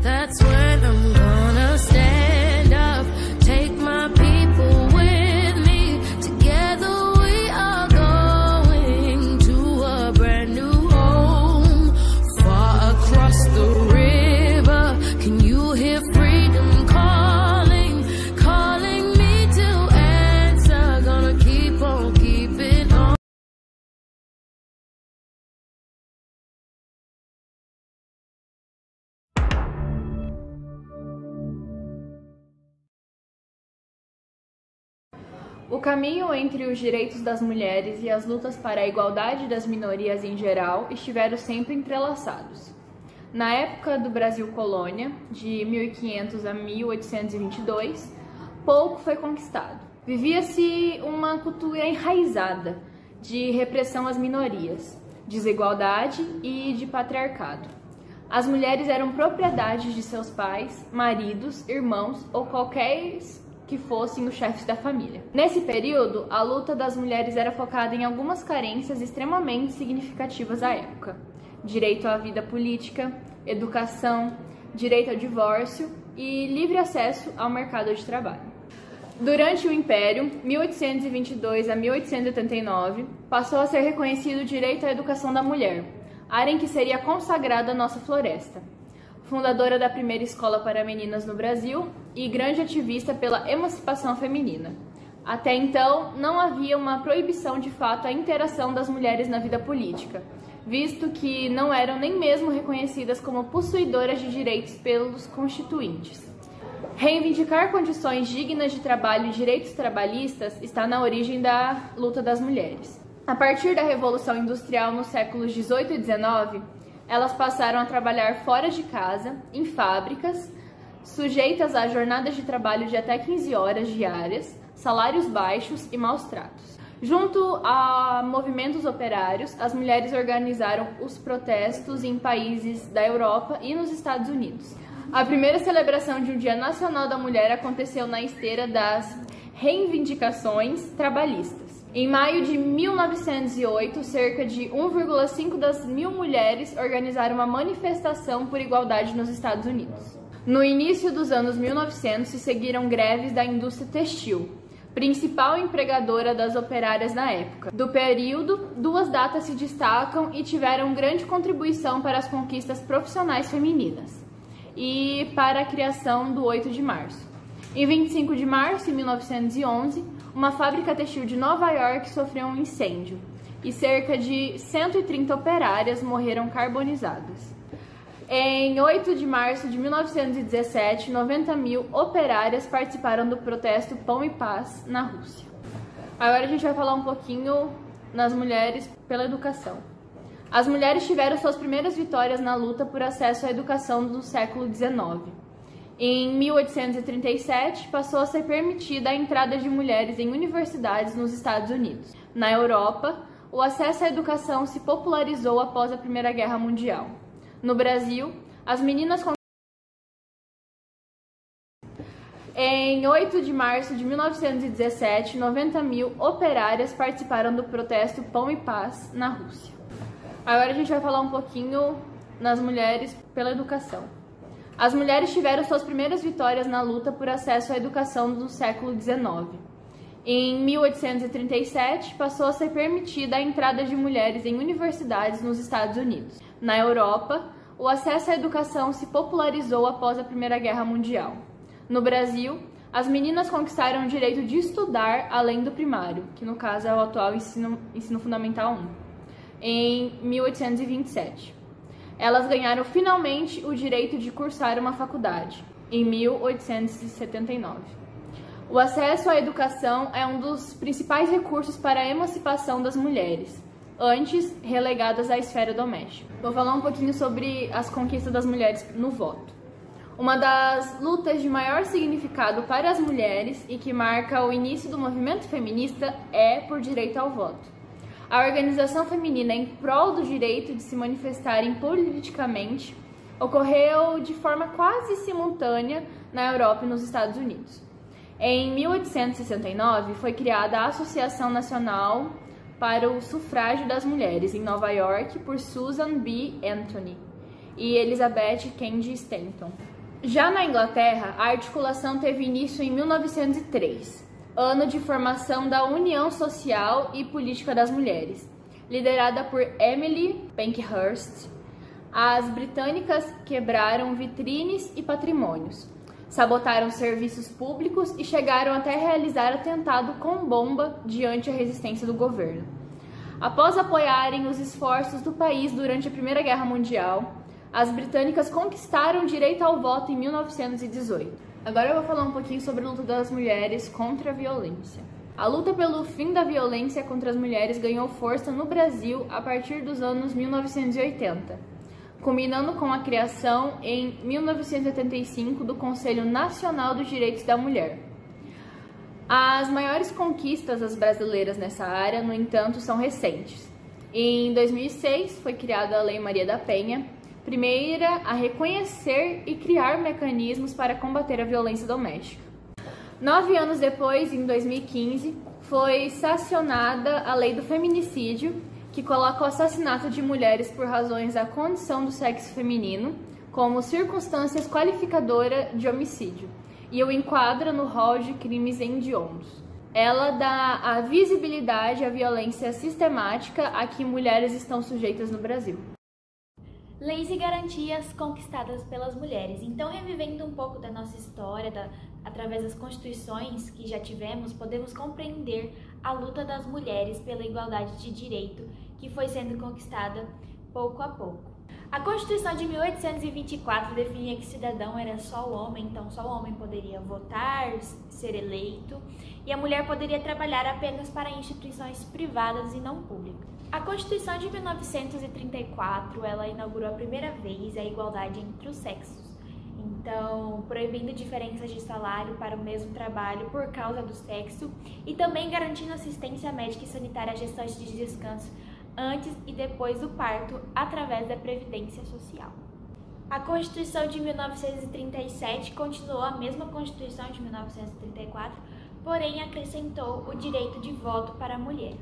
That's when I'm gonna stand up, take my people with me. Together we are going to a brand new home, far across the river. Can you hear freedom calling, calling me to answer? Gonna keep on keeping on. O caminho entre os direitos das mulheres e as lutas para a igualdade das minorias em geral estiveram sempre entrelaçados. Na época do Brasil colônia, de 1500 a 1822, pouco foi conquistado. Vivia-se uma cultura enraizada de repressão às minorias, desigualdade e de patriarcado. As mulheres eram propriedade de seus pais, maridos, irmãos ou qualquer que fossem os chefes da família. Nesse período, a luta das mulheres era focada em algumas carências extremamente significativas à época: direito à vida política, educação, direito ao divórcio e livre acesso ao mercado de trabalho. Durante o Império, 1822 a 1889, passou a ser reconhecido o direito à educação da mulher, área em que seria consagrada a nossa floresta. Fundadora da primeira escola para meninas no Brasil e grande ativista pela emancipação feminina. Até então, não havia uma proibição de fato à interação das mulheres na vida política, visto que não eram nem mesmo reconhecidas como possuidoras de direitos pelos constituintes. Reivindicar condições dignas de trabalho e direitos trabalhistas está na origem da luta das mulheres. A partir da Revolução Industrial nos séculos 18 e 19, elas passaram a trabalhar fora de casa, em fábricas, sujeitas a jornadas de trabalho de até 15 horas diárias, salários baixos e maus tratos. Junto a movimentos operários, as mulheres organizaram os protestos em países da Europa e nos Estados Unidos. A primeira celebração de um Dia Nacional da Mulher aconteceu na esteira das reivindicações trabalhistas. Em maio de 1908, cerca de 1,5 das mil mulheres organizaram uma manifestação por igualdade nos Estados Unidos. No início dos anos 1900, se seguiram greves da indústria têxtil, principal empregadora das operárias na época. Do período, duas datas se destacam e tiveram grande contribuição para as conquistas profissionais femininas e para a criação do 8 de março. Em 25 de março de 1911, uma fábrica têxtil de Nova York sofreu um incêndio e cerca de 130 operárias morreram carbonizadas. Em 8 de março de 1917, 90 mil operárias participaram do protesto Pão e Paz na Rússia. Agora a gente vai falar um pouquinho nas mulheres pela educação. As mulheres tiveram suas primeiras vitórias na luta por acesso à educação do século XIX. Em 1837, passou a ser permitida a entrada de mulheres em universidades nos Estados Unidos. Na Europa, o acesso à educação se popularizou após a Primeira Guerra Mundial. No Brasil, as meninas Em 8 de março de 1917, 90 mil operárias participaram do protesto Pão e Paz na Rússia. Agora a gente vai falar um pouquinho nas mulheres pela educação. As mulheres tiveram suas primeiras vitórias na luta por acesso à educação do século XIX. Em 1837, passou a ser permitida a entrada de mulheres em universidades nos Estados Unidos. Na Europa, o acesso à educação se popularizou após a Primeira Guerra Mundial. No Brasil, as meninas conquistaram o direito de estudar além do primário, que no caso é o atual ensino fundamental 1, em 1827. Elas ganharam finalmente o direito de cursar uma faculdade, em 1879. O acesso à educação é um dos principais recursos para a emancipação das mulheres, antes relegadas à esfera doméstica. Vou falar um pouquinho sobre as conquistas das mulheres no voto. Uma das lutas de maior significado para as mulheres e que marca o início do movimento feminista é por direito ao voto. A organização feminina em prol do direito de se manifestarem politicamente ocorreu de forma quase simultânea na Europa e nos Estados Unidos. Em 1869, foi criada a Associação Nacional para o Sufrágio das Mulheres, em Nova York, por Susan B. Anthony, e Elizabeth Cady Stanton. Já na Inglaterra, a articulação teve início em 1903, ano de formação da União Social e Política das Mulheres, liderada por Emily Pankhurst. As britânicas quebraram vitrines e patrimônios, sabotaram serviços públicos e chegaram até realizar atentado com bomba diante a resistência do governo. Após apoiarem os esforços do país durante a Primeira Guerra Mundial, as britânicas conquistaram o direito ao voto em 1918. Agora eu vou falar um pouquinho sobre a luta das mulheres contra a violência. A luta pelo fim da violência contra as mulheres ganhou força no Brasil a partir dos anos 1980, culminando com a criação em 1985 do Conselho Nacional dos Direitos da Mulher. As maiores conquistas das brasileiras nessa área, no entanto, são recentes. Em 2006 foi criada a Lei Maria da Penha, primeira a reconhecer e criar mecanismos para combater a violência doméstica. 9 anos depois, em 2015, foi sancionada a Lei do Feminicídio, que coloca o assassinato de mulheres por razões da condição do sexo feminino como circunstâncias qualificadoras de homicídio e o enquadra no rol de crimes hediondos. Ela dá a visibilidade à violência sistemática a que mulheres estão sujeitas no Brasil. Leis e garantias conquistadas pelas mulheres. Então, revivendo um pouco da nossa história, através das constituições que já tivemos, podemos compreender a luta das mulheres pela igualdade de direito que foi sendo conquistada pouco a pouco. A Constituição de 1824 definia que cidadão era só o homem, então só o homem poderia votar, ser eleito, e a mulher poderia trabalhar apenas para instituições privadas e não públicas. A Constituição de 1934, ela inaugurou a primeira vez a igualdade entre os sexos, então proibindo diferenças de salário para o mesmo trabalho por causa do sexo e também garantindo assistência médica e sanitária às gestantes de descanso antes e depois do parto através da Previdência Social. A Constituição de 1937 continuou a mesma Constituição de 1934, porém acrescentou o direito de voto para a mulher.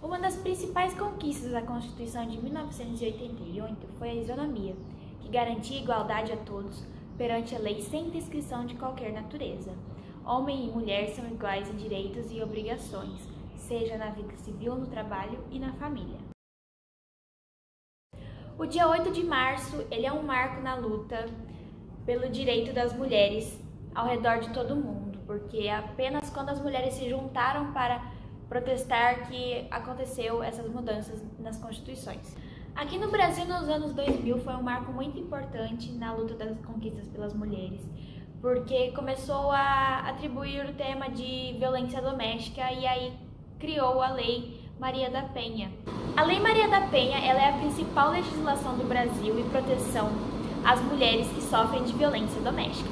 Uma das principais conquistas da Constituição de 1988 foi a isonomia, que garantia igualdade a todos perante a lei sem descrição de qualquer natureza. Homem e mulher são iguais em direitos e obrigações, seja na vida civil, no trabalho e na família. O dia 8 de março, ele é um marco na luta pelo direito das mulheres ao redor de todo o mundo, porque é apenas quando as mulheres se juntaram para protestar que aconteceu essas mudanças nas constituições. Aqui no Brasil, nos anos 2000, foi um marco muito importante na luta das conquistas pelas mulheres, porque começou a atribuir o tema de violência doméstica e aí criou a Lei Maria da Penha. A Lei Maria da Penha, ela é a principal legislação do Brasil e proteção às mulheres que sofrem de violência doméstica.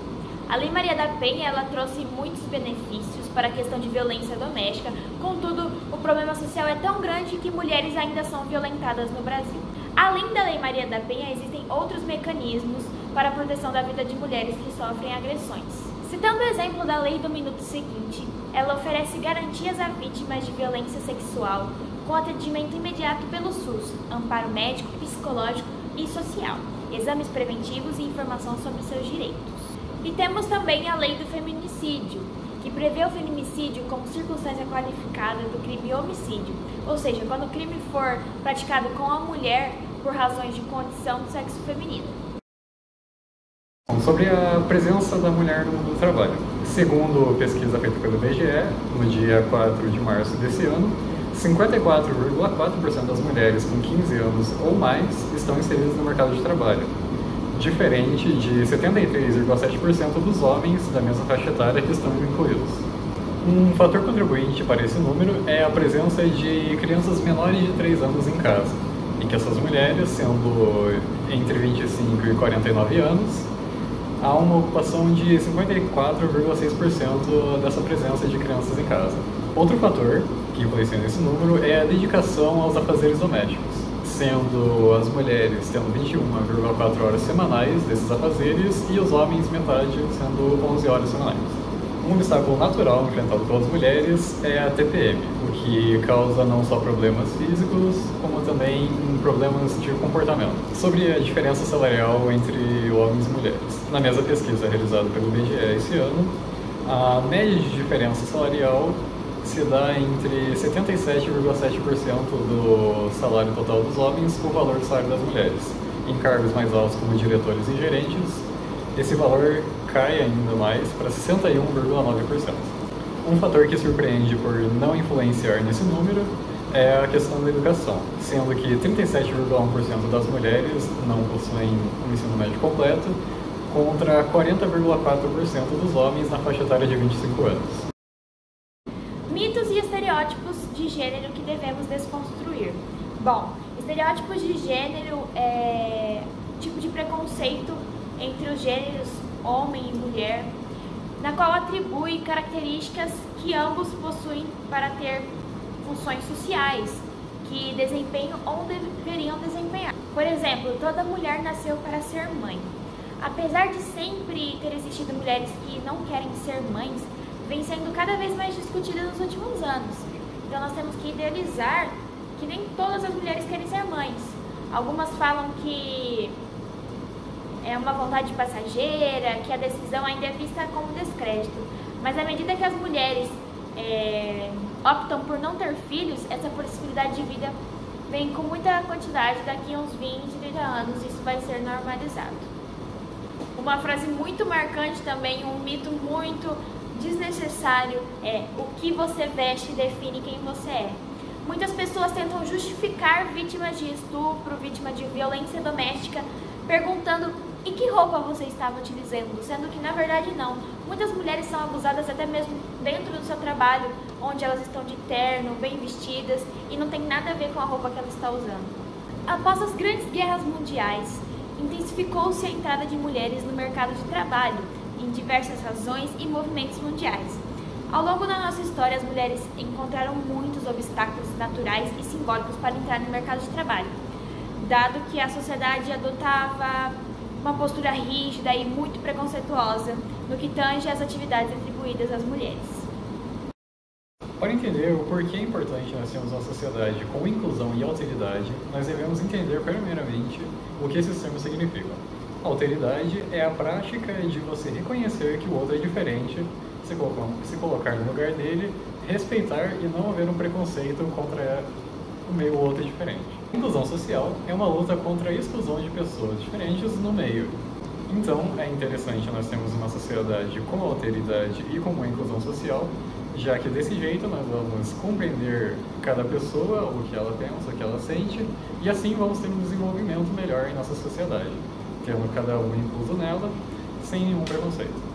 A Lei Maria da Penha, ela trouxe muitos benefícios para a questão de violência doméstica, contudo, o problema social é tão grande que mulheres ainda são violentadas no Brasil. Além da Lei Maria da Penha, existem outros mecanismos para a proteção da vida de mulheres que sofrem agressões. Citando o exemplo da Lei do Minuto Seguinte, ela oferece garantias a vítimas de violência sexual com atendimento imediato pelo SUS, amparo médico, psicológico e social, exames preventivos e informação sobre seus direitos. E temos também a Lei do Feminicídio, que prevê o feminicídio como circunstância qualificada do crime homicídio, ou seja, quando o crime for praticado com a mulher por razões de condição do sexo feminino. Sobre a presença da mulher no mundo do trabalho. Segundo pesquisa feita pelo IBGE, no dia 4 de março desse ano, 54,4% das mulheres com 15 anos ou mais estão inseridas no mercado de trabalho, diferente de 73,7% dos homens da mesma faixa etária que estão incluídos. Um fator contribuinte para esse número é a presença de crianças menores de 3 anos em casa, em que essas mulheres, sendo entre 25 e 49 anos, há uma ocupação de 54,6% dessa presença de crianças em casa. Outro fator que influencia nesse número é a dedicação aos afazeres domésticos, sendo as mulheres tendo 21,4 horas semanais desses afazeres e os homens metade, sendo 11 horas semanais. Um obstáculo natural enfrentado pelas mulheres é a TPM, o que causa não só problemas físicos, como também problemas de comportamento. Sobre a diferença salarial entre homens e mulheres. Na mesma pesquisa realizada pelo IBGE esse ano, a média de diferença salarial se dá entre 77,7% do salário total dos homens com o valor do salário das mulheres. Em cargos mais altos como diretores e gerentes, esse valor cai ainda mais para 61,9%. Um fator que surpreende por não influenciar nesse número é a questão da educação, sendo que 37,1% das mulheres não possuem um ensino médio completo, contra 40,4% dos homens na faixa etária de 25 anos. Mitos e estereótipos de gênero que devemos desconstruir. Bom, estereótipos de gênero é tipo de preconceito entre os gêneros homem e mulher, na qual atribui características que ambos possuem para ter funções sociais que desempenham ou deveriam desempenhar. Por exemplo, toda mulher nasceu para ser mãe. Apesar de sempre ter existido mulheres que não querem ser mães, vem sendo cada vez mais discutida nos últimos anos. Então nós temos que idealizar que nem todas as mulheres querem ser mães. Algumas falam que é uma vontade passageira, que a decisão ainda é vista como descrédito. Mas à medida que as mulheres optam por não ter filhos, essa possibilidade de vida vem com muita quantidade. Daqui a uns 20, 30 anos isso vai ser normalizado. Uma frase muito marcante também, um mito muito desnecessário é: o que você veste define quem você é. Muitas pessoas tentam justificar vítimas de estupro, vítimas de violência doméstica, perguntando em que roupa você estava utilizando, sendo que na verdade não. Muitas mulheres são abusadas até mesmo dentro do seu trabalho, onde elas estão de terno, bem vestidas, e não tem nada a ver com a roupa que ela está usando. Após as grandes guerras mundiais, intensificou-se a entrada de mulheres no mercado de trabalho, em diversas razões e movimentos mundiais. Ao longo da nossa história, as mulheres encontraram muitos obstáculos naturais e simbólicos para entrar no mercado de trabalho, dado que a sociedade adotava uma postura rígida e muito preconceituosa no que tange às atividades atribuídas às mulheres. Para entender o porquê é importante nós termos uma sociedade com inclusão e alteridade, nós devemos entender primeiramente o que esses termos significam. Alteridade é a prática de você reconhecer que o outro é diferente, se colocar no lugar dele, respeitar e não haver um preconceito contra o meio ou outro diferente. Inclusão social é uma luta contra a exclusão de pessoas diferentes no meio. Então, é interessante nós termos uma sociedade com alteridade e com uma inclusão social, já que desse jeito nós vamos compreender cada pessoa, o que ela pensa, o que ela sente, e assim vamos ter um desenvolvimento melhor em nossa sociedade, tendo cada um incluso nela, sem nenhum preconceito.